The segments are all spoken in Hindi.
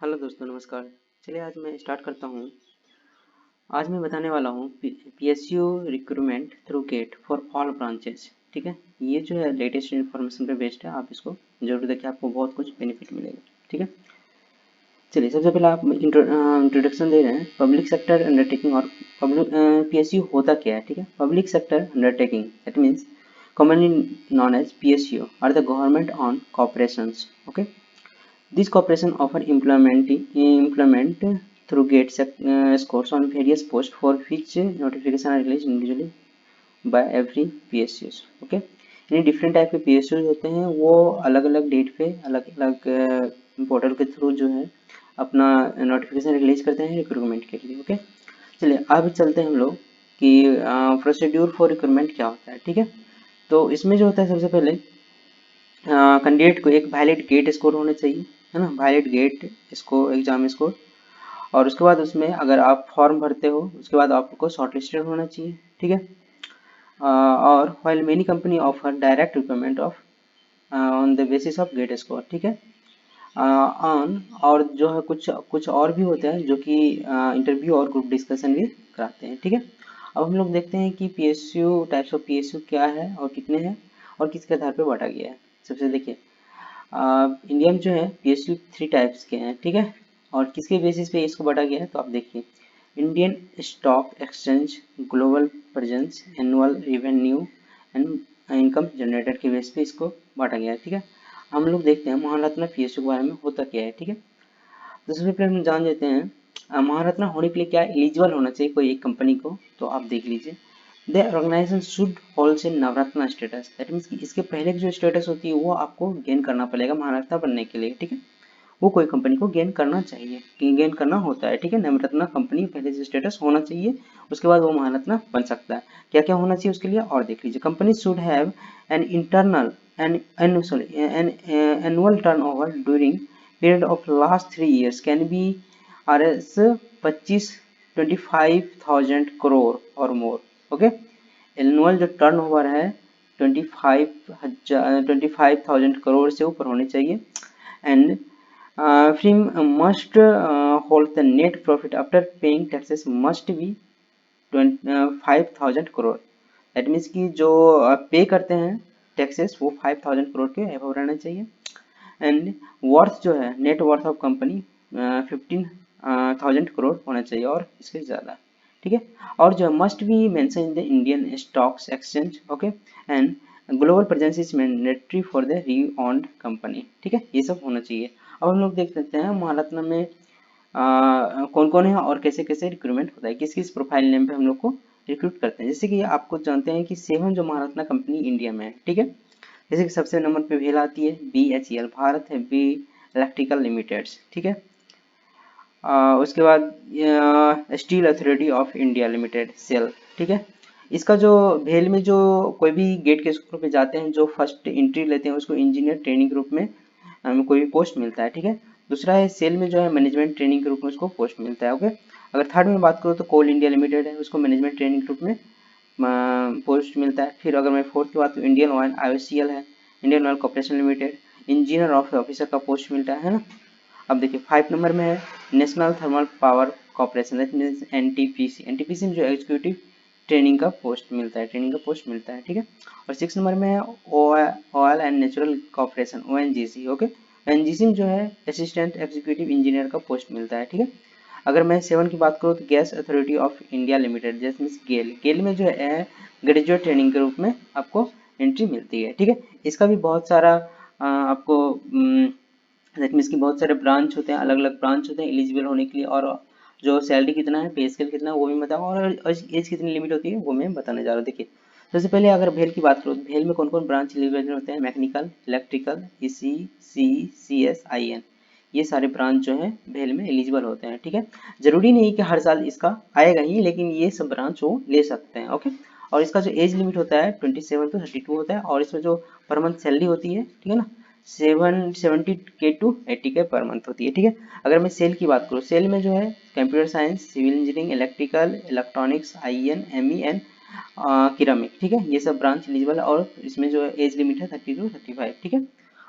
हेलो दोस्तों, नमस्कार। चलिए आज मैं स्टार्ट करता हूँ। आज मैं बताने वाला हूँ PSU recruitment through get for all branches. ठीक है, ये जो है लेटेस्ट इन्फॉर्मेशन पे बेस्ड है। आप इसको जरूर देखिए, आपको बहुत कुछ बेनिफिट मिलेगा। ठीक है, चलिए सबसे पहले आप इंट्रोडक्शन दे रहे हैं पब्लिक सेक्टर अंडरटेकिंग और पब्लिक पीएसयू होता क्या है। ठीक है, public sector undertaking that means commonly known as PSU are the government owned corporations. Okay, these corporations often implement through gate scores on various posts for which notification are released individually by every PSUs. Okay, यानी डिफरेंट टाइप के PSUs होते हैं, वो अलग अलग डेट पे अलग अलग पोर्टल के थ्रू जो है अपना नोटिफिकेशन रिलीज करते हैं रिक्रूटमेंट के लिए। ओके, चलिए अब चलते हैं हम लोग कि प्रोसीड्यूर फॉर रिक्रूटमेंट क्या होता है। ठीक है, तो इसमें जो होता है सबसे पहले कैंडिडेट को एक वैलिड गेट स्कोर होना चाहिए, है ना, valid GATE score exam score. और उसके बाद उसमें अगर आप फॉर्म भरते हो उसके बाद आपको शॉर्टलिस्टेड होना चाहिए। ठीक है, और while many company offer direct recruitment of on the basis of GATE score. ठीक है, ऑन और जो है कुछ कुछ और भी होते हैं जो कि इंटरव्यू और ग्रुप डिस्कशन भी कराते हैं। ठीक है, अब हम लोग देखते हैं कि पीएसयू टाइप्स ऑफ पीएसयू क्या है और कितने हैं और किसके आधार पर बांटा गया है। सबसे देखिए इंडिया में जो है पीएसयू 3 टाइप्स के हैं। ठीक है, और किसके बेसिस पे इसको बांटा गया है तो आप देखिए Indian stock exchange, global presence, annual revenue and income generator के बेस पे इसको बांटा गया है। ठीक है, हम लोग देखते हैं महारत्ना पीएसयू के बारे में होता क्या है। ठीक है, तो सबसे पहले हम जान लेते हैं महारत्ना होने के लिए क्या एलिजिबल होना चाहिए कोई एक कंपनी को। तो आप देख लीजिए the organisation should hold in Navratna status, that means कि इसके पहले की जो स्टेटस होती है वो आपको गेन करना पड़ेगा महारत्ना बनने के लिए। ठीक है, वो कोई कंपनी को गेन करना चाहिए कि गेन करना होता है। ठीक है, नवरत्ना कंपनी पहले से स्टेटस होना चाहिए, उसके बाद वो महारत्ना बन सकता है। क्या क्या होना चाहिए उसके लिए और देख लीजिए। Company should have an internal an sorry an annual turnover during period of last 3 years can be RS 25,000 crore और मोर। ओके, एनुअल जो टर्नओवर है 25,000 करोड़ से ऊपर होने चाहिए। And firm must hold the net profit after paying taxes must be 5,000 crore. That means कि जो पे करते हैं टैक्सेस वो 5,000 करोड़ के एबव रहना चाहिए। एंड वर्थ जो है net worth of company 15,000 crore होना चाहिए और इसके ज़्यादा। ठीक है, और जो must be mention in the Indian stocks exchange. Okay, and global presence is mandatory for the री ऑन्ड कंपनी। ठीक है, ये सब होना चाहिए। अब हम लोग देख सकते हैं महारत्ना में कौन कौन है और कैसे कैसे रिक्रूटमेंट होता है, किस किस प्रोफाइल नेम पे हम लोग को रिक्रूट करते हैं। जैसे कि आपको जानते हैं कि 7 जो महारत्ना कंपनी इंडिया में है। ठीक है, जैसे कि सबसे नंबर पे भेल आती है BHEL Bharat heavy electrical limited. ठीक है, उसके बाद steel authority of India limited SAIL. ठीक है, इसका जो भेल में जो कोई भी गेट के स्कोर पे जाते हैं जो फर्स्ट एंट्री लेते हैं उसको इंजीनियर ट्रेनिंग ग्रुप में हमें कोई भी पोस्ट मिलता है। ठीक है, दूसरा है सेल में जो है मैनेजमेंट ट्रेनिंग ग्रुप में उसको पोस्ट मिलता है। ओके, अगर थर्ड में बात करूँ तो कोल इंडिया लिमिटेड है, उसको मैनेजमेंट ट्रेनिंग ग्रुप में पोस्ट मिलता है। फिर अगर मैं फोर्थ की बात तो इंडियन ऑयल IOCL है, Indian oil corporation limited, engineer officer का पोस्ट मिलता है ना। अब देखिए 5 नंबर में है national thermal power corporation, that means NTPC में जो एग्जीक्यूटिव ट्रेनिंग का पोस्ट मिलता है। ठीक है, और 6 नंबर में है oil and natural corporation ONGC। Okay, ONGC में जो है असिस्टेंट एग्जीक्यूटिव इंजीनियर का पोस्ट मिलता है। ठीक है, अगर मैं 7 की बात करूँ तो gas authority of India limited जैसे मीन्स गेल में जो है ग्रेजुएट ट्रेनिंग के रूप में आपको एंट्री मिलती है। ठीक है, इसका भी बहुत सारा आपको दैट मीन्स कि बहुत सारे ब्रांच होते हैं, अलग अलग ब्रांच होते हैं एलिजिबल होने के लिए, और जो सैलरी कितना है, पे स्केल कितना है वो भी बताऊँ, और एज कितनी लिमिट होती है वो मैं बताने जा रहा हूँ। देखिए सबसे पहले अगर भेल की बात करूँ तो भेल में कौन कौन ब्रांच एलिजिबल होते हैं, mechanical, electrical, EC, CE, CS, IN, ये सारे ब्रांच जो है भेल में एलिजिबल होते हैं। ठीक है, जरूरी नहीं कि हर साल इसका आएगा ही, लेकिन ये सब ब्रांच वो ले सकते हैं। ओके, और इसका जो एज लिमिट होता है 27 to 32 होता है, और इसमें जो पर मंथ सैलरी होती है, ठीक है ना, 70K to 80K per month होती है। ठीक है, अगर मैं सेल की बात करूँ, सेल में जो है computer science, civil engineering, electrical, electronics, IN, ME and ceramic. ठीक है, ये सब ब्रांच एलिजिबल है, और इसमें जो एज लिमिट है 30 to 35। ठीक है,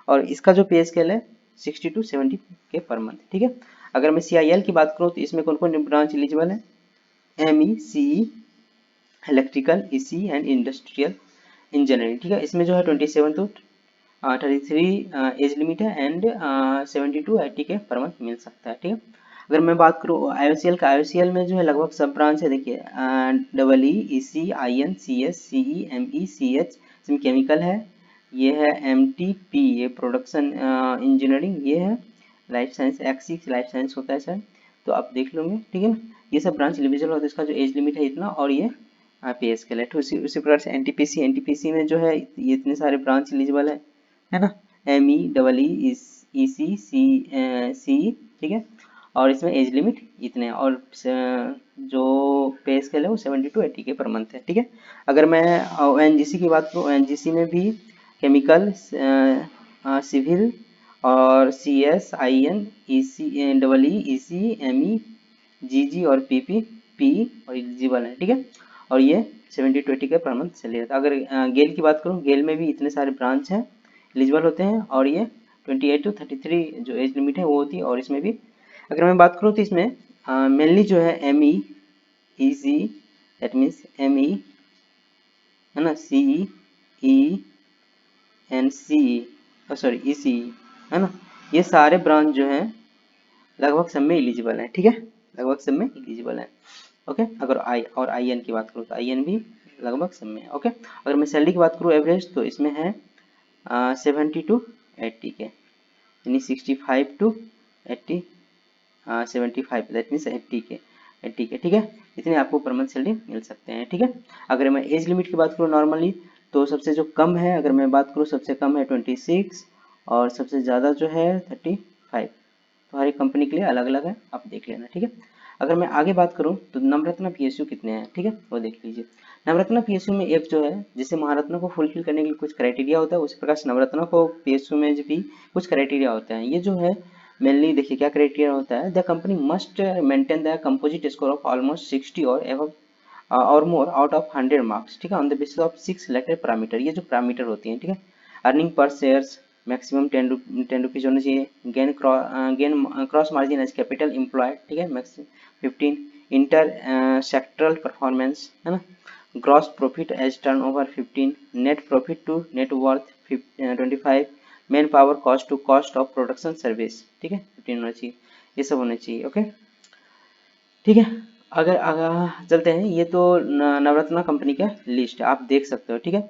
और इसका जो पे स्केल है 60 to 70K पर मंथ। ठीक है, अगर मैं CIL की बात करूँ तो इसमें कौन कौन ब्रांच एलिजिबल है? ME, CE, electrical, EC and industrial engineering, ठीक है। इसमें जो है 27 टू 33 एज लिमिट है एंड 70 टू 80 के पर मंथ मिल सकता है, ठीक है। अगर मैं बात करूँ IOCL का, IOCL में जो है लगभग सब ब्रांच है, देखिए EE, EC, IN, CS, CE, ME, CH, इसमें केमिकल है, ये है MTP, ये प्रोडक्शन इंजीनियरिंग, ये है life science, axis life science होता है सर, तो आप देख लोगे, ठीक है ना। ये सब ब्रांच एलिजिबल होता है, इसका जो एज लिमिट है इतना, और ये पे स्केल है। तो उसी प्रकार से NTPC में जो है ये इतने सारे ब्रांच एलिजिबल है ना, ME, EC, C, ठीक है। और इसमें एज लिमिट इतने हैं, और जो पे स्केल है वो 70 टू 80 के पर मंथ है, ठीक है। अगर मैं ONGC की बात करूँ, ONGC में भी केमिकल, सिविल और CS, IN, EC, EC, ME, GG और PP और एलिजिबल है, ठीक है। और ये 70 टू 80 के पर मंथ चले जाता है। अगर गेल की बात करूँ, गेल में भी इतने सारे ब्रांच हैं, एलिजिबल होते हैं, और ये 28 टू 33 जो एज लिमिट है वो होती है। और इसमें भी अगर मैं बात करूँ तो इसमें मेनली जो है ME, EC, that means ME है ना, CE, ENCE, सॉरी ECE है ना, ये सारे ब्रांच जो हैं लगभग सब में एलिजिबल है, ठीक है, लगभग सब में एलिजिबल है, ओके। अगर IN की बात करूँ तो IN भी लगभग सब में है, ओके। अगर मैं सैलरी की बात करूँ एवरेज, तो इसमें है 70 टू 80 के, यानी 65 टू 80, 75, दैट मीन्स 80 के, ठीक है। इतने आपको पर मंथ सैलरी मिल सकते हैं, ठीक है। अगर मैं एज लिमिट की बात करूँ नॉर्मली, तो सबसे जो कम है, अगर मैं बात करूँ सबसे कम है 26 और सबसे ज़्यादा जो है 35, तो हर एक कंपनी के लिए अलग अलग है, आप देख लेना, ठीक है। अगर मैं आगे बात करूं तो नवरत्न PSU कितने हैं, ठीक है, वो देख लीजिए। नवरत्न PSU में एक जो है, जैसे महारत्न को फुलफिल करने के लिए कुछ क्राइटेरिया होता है, उसी प्रकार से नवरत्न को PSU में भी कुछ क्राइटेरिया होता है। ये जो है मेनली देखिए क्या क्राइटेरिया होता है, the company must maintain the composite score of almost 60 और एबव और मोर आउट ऑफ 100 मार्क्स, ठीक है, on the basis of 6 selected parameter. ये जो पैरामीटर होती हैं, ठीक है, earning per shares maximum 10 rupees होना चाहिए, gain gross margin as capital employed, ठीक है, मैक्सिमम 15, इंटर सेक्टरल परफॉर्मेंस है ना, gross profit as turnover 15, net profit to net worth 25, man power cost to cost of production service, ठीक है, 15 होना चाहिए, ये सब होना चाहिए, ओके, ठीक है। अगर चलते हैं, ये तो नवरत्ना कंपनी का लिस्ट है, आप देख सकते हो, ठीक है।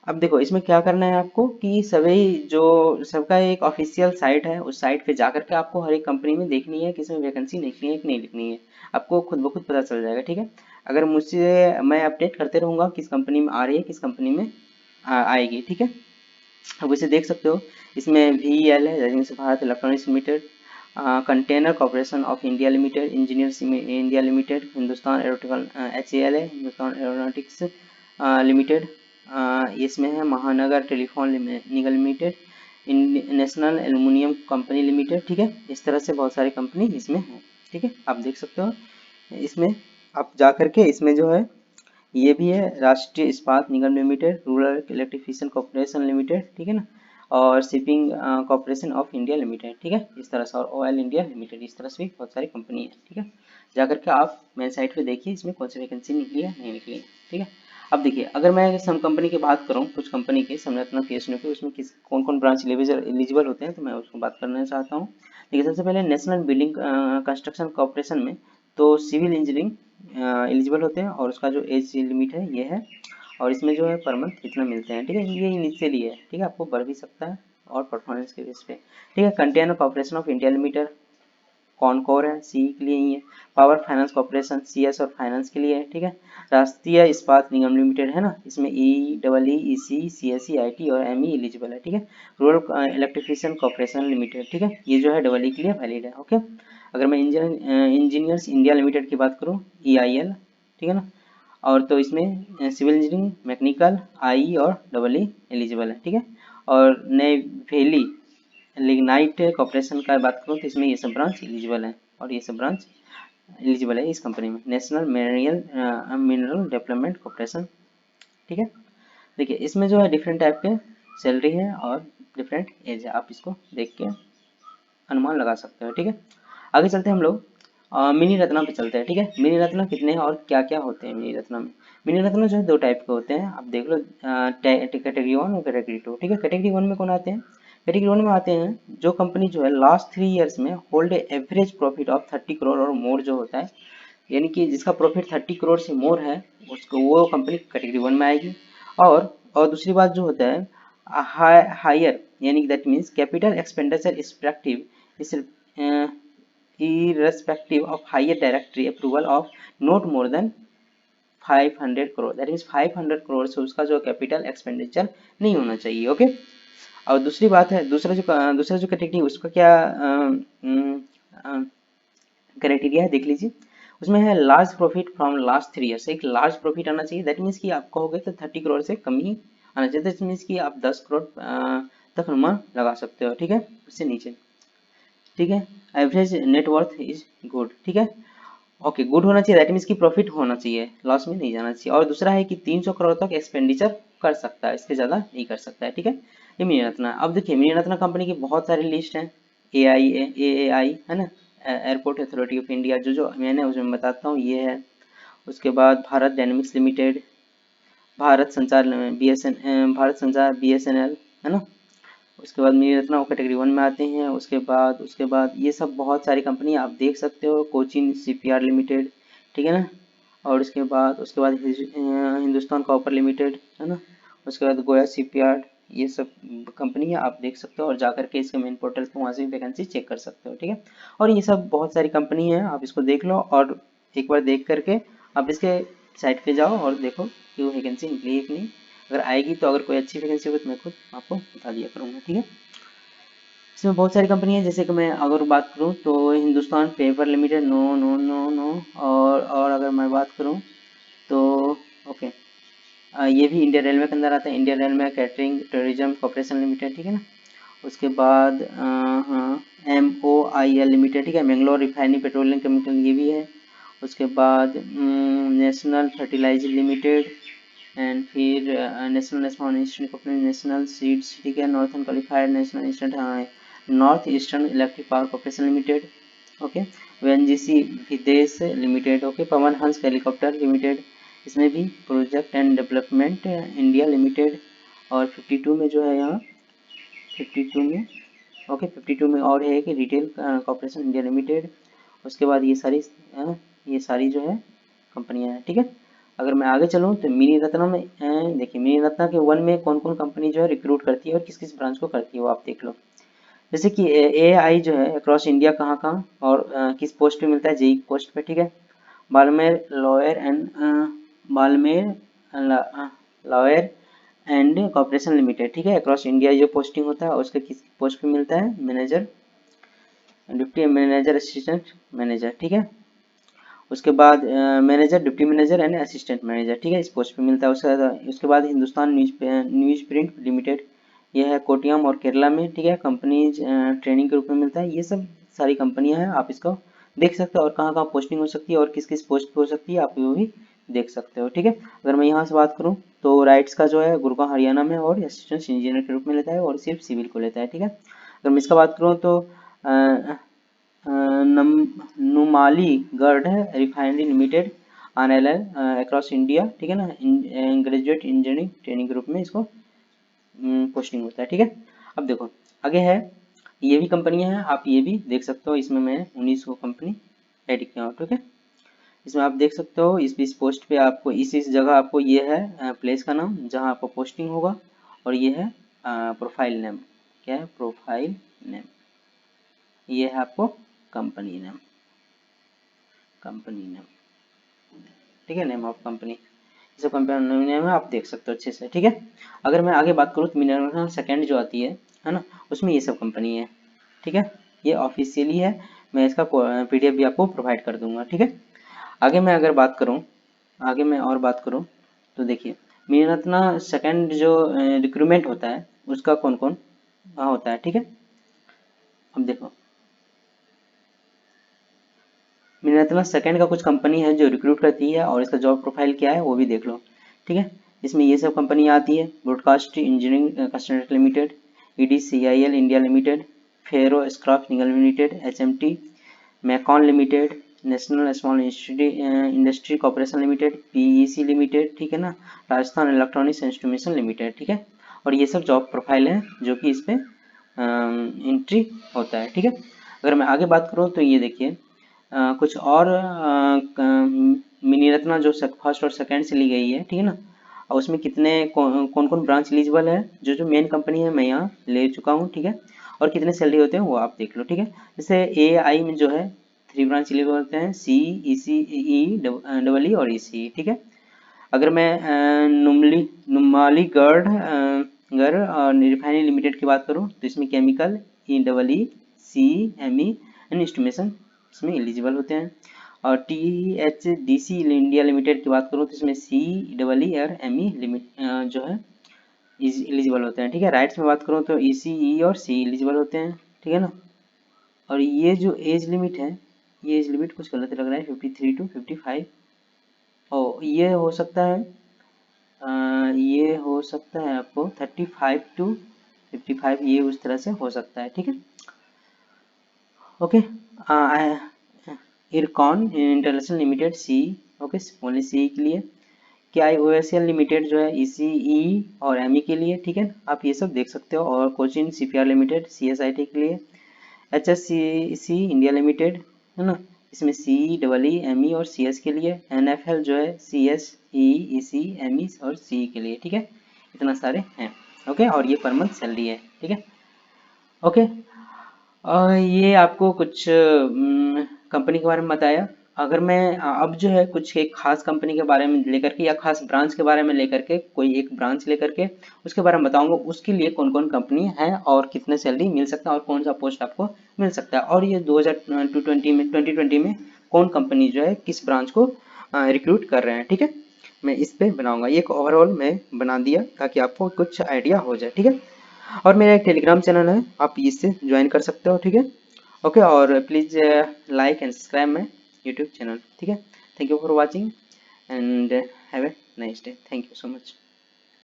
अब देखो इसमें क्या करना है आपको कि सभी जो सबका एक ऑफिशियल साइट है, उस साइट पे जाकर के आपको हर एक कंपनी में देखनी है कि इसमें वैकेंसी निकली है कि नहीं निकली है, आपको खुद ब खुद पता चल जाएगा, ठीक है। अगर मुझसे मैं अपडेट करते रहूँगा किस कंपनी में आ रही है, किस कंपनी में आएगी, ठीक है। अब इसे देख सकते हो, इसमें VEL है, Bharat electronics limited, container corporation of India limited, engineers India limited, Hindustan aeronautical HAL है, हिंदुस्तान एरोनॉटिक्स लिमिटेड, इसमें है Mahanagar telephone Nigam limited, national aluminium company limited, ठीक है। इस तरह से बहुत सारी कंपनी इसमें है, ठीक है, आप देख सकते हो। इसमें आप जा करके इसमें जो है ये भी है Rashtriya Ispat Nigam limited, rural electrification corporation limited, ठीक है ना, और shipping corporation of India limited, ठीक है, इस तरह से, और ऑयल इंडिया लिमिटेड, इस तरह से भी बहुत सारी कंपनी है, ठीक है। जाकर के आप मेन साइट पे देखिए इसमें कौन सी वैकेंसी निकली है नहीं निकली है, ठीक है। अब देखिए अगर मैं सम कंपनी की बात करूँ, कुछ कंपनी के संरचना PSU के, उसमें किस कौन कौन ब्रांच एलिजिबल होते हैं, तो मैं उसको बात करना चाहता हूँ। देखिए सबसे पहले नेशनल बिल्डिंग कंस्ट्रक्शन कॉर्पोरेशन में तो सिविल इंजीनियरिंग एलिजिबल होते हैं, और उसका जो एज लिमिट है ये है, और इसमें जो है पर मंथ कितना मिलते हैं, ठीक है, ये इनिशियली है, ठीक है, आपको बढ़ भी सकता है और परफॉर्मेंस के बेस पे, ठीक है। Container corporation of India limited Concor है, सी के लिए ही है। पावर फाइनेंस कॉर्पोरेशन CS और फाइनेंस के लिए है, ठीक है। राष्ट्रीय इस्पात निगम लिमिटेड है ना, इसमें EEE, CSE, IT और ME एलिजिबल है, ठीक है। रूरल इलेक्ट्रिफिकेशन कॉर्पोरेशन लिमिटेड, ठीक है, ये जो है EE के लिए वैलिड है, ओके। अगर मैं इंजीनियर्स इंडिया लिमिटेड की बात करूँ, EIL, ठीक है ना, और तो इसमें सिविल इंजीनियरिंग, मैकेनिकल, IE और EE एलिजिबल है, ठीक है। और नेवेली लिग्नाइट कॉर्पोरेशन का बात करूँ तो इसमें ये सब ब्रांच एलिजिबल है, और ये सब ब्रांच एलिजिबल है इस कंपनी में। नेशनल मिनरल डेवलपमेंट कॉर्पोरेशन, ठीक है। देखिए इसमें जो है डिफरेंट टाइप के सैलरी है और डिफरेंट एज है, आप इसको देख के अनुमान लगा सकते हो, ठीक है। आगे चलते हैं हम लोग मिनी रत्ना पे चलते हैं, ठीक है। मिनी रत्ना कितने हैं और क्या क्या होते हैं मिनी रत्ना में। मिनी रत्ना जो है 2 टाइप के होते हैं, आप देख लो, कैटेगरी 1 और कैटेगरी 2, ठीक है। कैटेगरी 1 में कौन आते हैं, कैटेगरी 1 में आते हैं जो कंपनी जो है लास्ट 3 ईयर्स में hold average profit of 30 crore और मोर जो होता है, यानी कि जिसका प्रॉफिट 30 करोड़ से मोर है उसको वो कंपनी कैटेगरी 1 में आएगी। और दूसरी बात जो होता है हायर, यानी दैट मीन्स कैपिटल एक्सपेंडिचर इस irrespective of higher directory approval of not more than 500 crore, that means 500 crore से उसका जो कैपिटल एक्सपेंडिचर नहीं होना चाहिए, ओके। और दूसरी बात है, दूसरा जो कैटेगरी उसका क्या क्राइटेरिया है देख लीजिए। उसमें है large profit from last 3 years, एक लार्ज प्रॉफिट आना चाहिए, दैट मीन्स कि आप कहोगे तो 30 करोड़ से कम ही आना चाहिए, दैट मीन्स कि आप 10 करोड़ तक अनुमान लगा सकते हो, ठीक है, उससे नीचे, ठीक है। एवरेज नेटवर्थ इज गुड, ठीक है, ओके, गुड होना चाहिए, दैट मीन्स कि प्रॉफिट होना चाहिए, लॉस में नहीं जाना चाहिए। और दूसरा है कि 300 करोड़ तक एक्सपेंडिचर कर सकता है, इसके ज़्यादा नहीं कर सकता है, ठीक है। ये मिनी रत्ना। अब देखिए मिनी रत्ना कंपनी की बहुत सारी लिस्ट है, AAI है ना, एयरपोर्ट अथॉरिटी ऑफ इंडिया, जो मैंने उसमें बताता हूँ ये है। उसके बाद भारत डायनेमिक्स लिमिटेड, भारत संचार BSNL है ना। उसके बाद मिनी रत्ना वो कैटेगरी 1 में आते हैं। उसके बाद ये सब बहुत सारी कंपनी आप देख सकते हो, कोचिन CPR लिमिटेड, ठीक है ना। और उसके बाद हिंदुस्तान कॉपर लिमिटेड है ना। उसके बाद गोया CPR, ये सब कंपनी है, आप देख सकते हो और जाकर के इसके मेन पोर्टल पर वहाँ से वैकेंसी चेक कर सकते हो, ठीक है। और ये सब बहुत सारी कंपनी है, आप इसको देख लो और एक बार देख करके आप इसके साइट पे जाओ और देखो कि वो वैकेंसी निकली है कि नहीं। अगर आएगी तो अगर कोई अच्छी वैकेंसी होगी तो मैं खुद आपको बता दिया करूँगा, ठीक है। इसमें बहुत सारी कंपनी है, जैसे कि मैं अगर बात करूँ तो Hindustan paper limited, no no no no. और अगर मैं बात करूँ तो ओके, ये भी इंडियन रेलवे के अंदर आता है, Indian railway catering tourism corporation limited, ठीक है ना। उसके बाद हाँ, MOIL लिमिटेड, ठीक है, मैंगलोर रिफाइनरी पेट्रोलियम केमिकल, ये भी है। उसके बाद नेशनल फर्टिलाइजर लिमिटेड, एंड फिर national institute company, national seeds, ठीक है, नॉर्थन क्वालिफाइड नेशनल इंस्टीट्यूट, हाँ, north eastern electric power corporation limited, okay, ONGC विदेश limited, okay, Pawan Hans helicopter limited, इसमें भी project and development India limited. और 52 में जो है यहाँ 52 में, ओके, 52 में और है कि रिटेल कॉर्पोरेशन इंडिया लिमिटेड। उसके बाद ये सारी जो है कंपनियां हैं, ठीक है। अगर मैं आगे चलूँ तो मिनी रत्ना में देखिए मिनी रत्ना के 1 में कौन कौन कंपनी जो है रिक्रूट करती है और किस किस ब्रांच को करती है वो आप देख लो। जैसे कि AI जो है अक्रॉस इंडिया कहाँ कहाँ और किस पोस्ट पे मिलता है, JEE पोस्ट पे, ठीक है। Balmer Lawrie and Balmer Lawrie and corporation limited, ठीक है, अक्रॉस इंडिया जो पोस्टिंग होता है उसके किस पोस्ट पे मिलता है, manager, deputy manager, assistant manager, ठीक है। उसके बाद manager, deputy manager and assistant manager, ठीक है, इस पोस्ट पे मिलता है। उसके बाद हिंदुस्तान न्यूज प्रिंट लिमिटेड, ये है कोट्टयम और केरला में, ठीक है, कंपनी ट्रेनिंग के रूप में मिलता है। ये सब सारी कंपनियां हैं, आप इसको देख सकते हो और कहाँ कहाँ पोस्टिंग हो सकती है और किस किस पोस्ट पे हो सकती है, आप वो भी देख सकते हो, ठीक है। अगर मैं यहाँ से बात करूँ तो राइट्स का जो है गुड़गांव हरियाणा में और असिस्टेंट इंजीनियर के रूप में लेता है और सिर्फ सिविल को लेता है, ठीक है। अगर मैं इसका बात करूँ तो Numaligarh refinery limited RLL across India, ठीक है ना, ग्रेजुएट इंजीनियरिंग ट्रेनिंग ग्रुप में इसको पोस्टिंग होता है, ठीक है। अब देखो आगे है, ये भी कंपनियां हैं, आप ये भी देख सकते हो, इसमें मैं 19 को कंपनी ऐड किया हूँ, ठीक है। इसमें आप देख सकते हो इस पोस्ट पे आपको इस जगह आपको ये है प्लेस का नाम जहाँ आपको पोस्टिंग होगा और ये है प्रोफाइल नेम, क्या है, प्रोफाइल नेम, ये है आपको कंपनी नेम, ठीक है, नेम ऑफ कंपनी, ये सब कंपनी नेम है, आप देख सकते हो अच्छे से, ठीक है। अगर मैं आगे बात करूँ तो मिनरवा सेकेंड जो आती है ना, उसमें ये सब कंपनी है, ठीक है, ये ऑफिशियली है, मैं इसका PDF भी आपको प्रोवाइड कर दूंगा, ठीक है। आगे मैं और बात करूँ तो देखिए मिनीरत्ना सेकेंड जो रिक्रूटमेंट होता है उसका कौन कौन होता है, ठीक है। अब देखो मिनीरत्ना सेकेंड का कुछ कंपनी है जो रिक्रूट करती है और इसका जॉब प्रोफाइल क्या है वो भी देख लो, ठीक है। इसमें ये सब कंपनी आती है, broadcast engineering consultant limited, EDCIL India limited, ferro scrap Nigam limited, HMT MECON limited, national small industry corporation limited, PEC limited, ठीक है ना, राजस्थान इलेक्ट्रॉनिक्स इंस्ट्रूमेंटेशन लिमिटेड, ठीक है। और ये सब जॉब प्रोफाइल है जो कि इस पे एंट्री होता है, ठीक है। अगर मैं आगे बात करूँ तो ये देखिए कुछ और मिनी रत्ना जो फर्स्ट और सेकंड से ली गई है, ठीक है ना, और उसमें कितने कौन कौन ब्रांच एलिजिबल है, जो जो मेन कंपनी है मैं यहाँ ले चुका हूँ, ठीक है। और कितने सैलरी होते हैं वो आप देख लो, ठीक है। जैसे ए आई में जो है 3 ब्रांच एलिजिबल होते हैं, सी ई सी ई डबल ई और ई सी, ठीक है। अगर मैं नुमालीगढ़ गर और रिफाइनरी लिमिटेड की बात करूँ तो इसमें chemical E double E C M E and instrumentation इसमें एलिजिबल होते हैं। और T H D C India limited की बात करूँ तो इसमें सी डबल ई और एम ई लिमिट जो है एलिजिबल होते हैं, ठीक है। राइट्स में बात करूँ तो ई सी ई और सी एलिजिबल होते हैं, ठीक है ना। और ये जो एज लिमिट है, ये एज लिमिट कुछ गलत लग रहा है, 53 टू 55। ओ ये हो सकता है ये हो सकता है आपको 35 टू 55, ये उस तरह से हो सकता है, ठीक है। ओके, इरकॉन इंटरनेशनल लिमिटेड सी, ओके ओनली सी के लिए। क्या आई ओ एस एल लिमिटेड जो है ECE और ME के लिए, ठीक है। आप ये सब देख सकते हो। और कोचिन CPR लिमिटेड CSIT के लिए, HSCC इंडिया लिमिटेड है ना, इसमें CEE और CS के लिए, NFL जो है CS EC ME और CE के लिए, ठीक है। इतना सारे हैं, ओके। और ये पर मंथ सैलरी है, ठीक है, ओके। ये आपको कुछ कंपनी के बारे में बताया। अगर मैं अब जो है कुछ एक खास कंपनी के बारे में लेकर के या खास ब्रांच के बारे में लेकर के, कोई एक ब्रांच लेकर के उसके बारे में बताऊंगा, उसके लिए कौन कौन कंपनी है और कितने सैलरी मिल सकता है और कौन सा पोस्ट आपको मिल सकता है, और ये 2020 में कौन कंपनी जो है किस ब्रांच को रिक्रूट कर रहे हैं, ठीक है। मैं इस पे बनाऊंगा, एक ओवरऑल मैं बना दिया ताकि आपको कुछ आइडिया हो जाए, ठीक है। और मेरा एक टेलीग्राम चैनल है, आप इससे ज्वाइन कर सकते हो, ठीक है, ओके। और please like and subscribe my YouTube channel, ठीक है। Thank you for watching and have a nice day, thank you so much.